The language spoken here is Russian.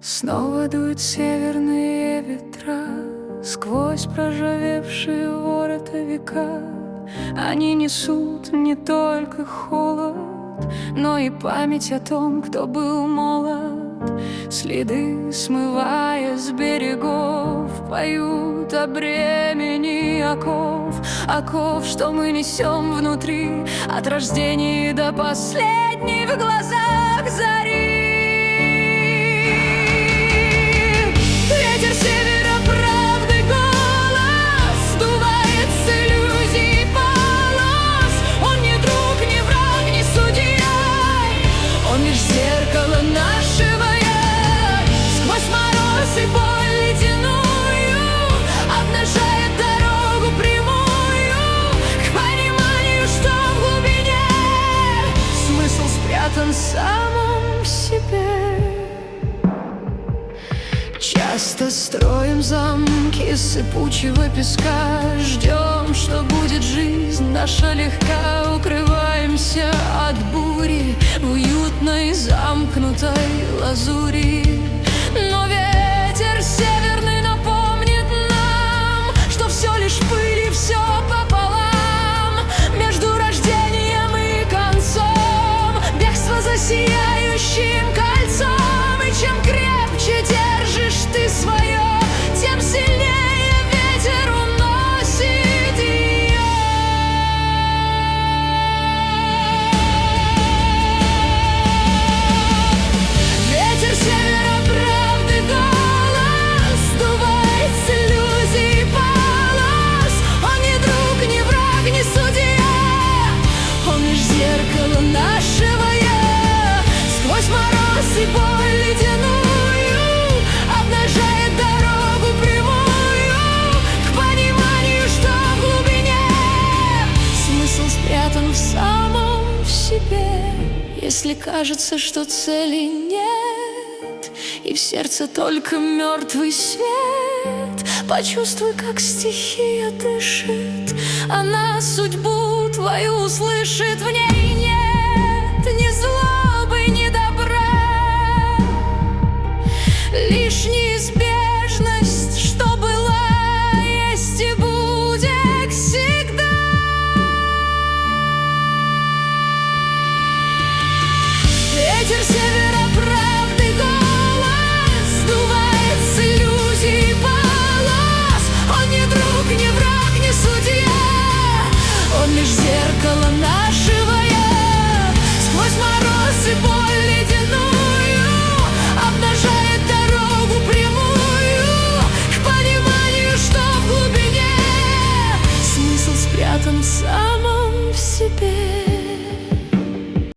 Снова дуют северные ветра сквозь проржавевшие ворота века. Они несут не только холод, но и память о том, кто был молод. Следы, смывая с берегов, поют о бремени оков. Оков, что мы несем внутри, от рождения до последней в глазах зари. Ветер севера, правды голос, сдувает с иллюзий полос. Он не друг, не враг, не судья, он лишь зеркало нашего я. Сквозь мороз и боль ледяную обнажает дорогу прямую к пониманию, что в глубине смысл спрятан в самом себе. Часто строим замки из сыпучего песка, ждем, что будет жизнь наша легка. Укрываемся от бури в уютной замкнутой лазури. Но ветер северный напомнит нам, что все лишь пыль и все пополам. Между рождением и концом бегство за сияющим кольцом. И чем крепче держишь ты свое, тем сильнее ветер уносит ее. Ветер севера, правды голос, сдувает с иллюзий полос. Он не друг, не враг, не судья, он лишь зеркало нашего я. Сквозь мороз и боль ледяную обнажает дорогу прямую к пониманию, что в глубине смысл спрятан в самом себе. Если кажется, что цели нет и в сердце только мертвый свет, почувствуй, как стихия дышит, она судьбу твою услышит. В ней нет ни злобы, ни добра, лишь неизбежность, что была, есть и будет всегда. Ветер севера, правды голос, сдувает с иллюзий полос. Он не друг, не враг, не судья, он лишь зеркало нашего я. Сквозь мороз и боль ледяную обнажает дорогу прямую к пониманию, что в глубине смысл спрятан в самом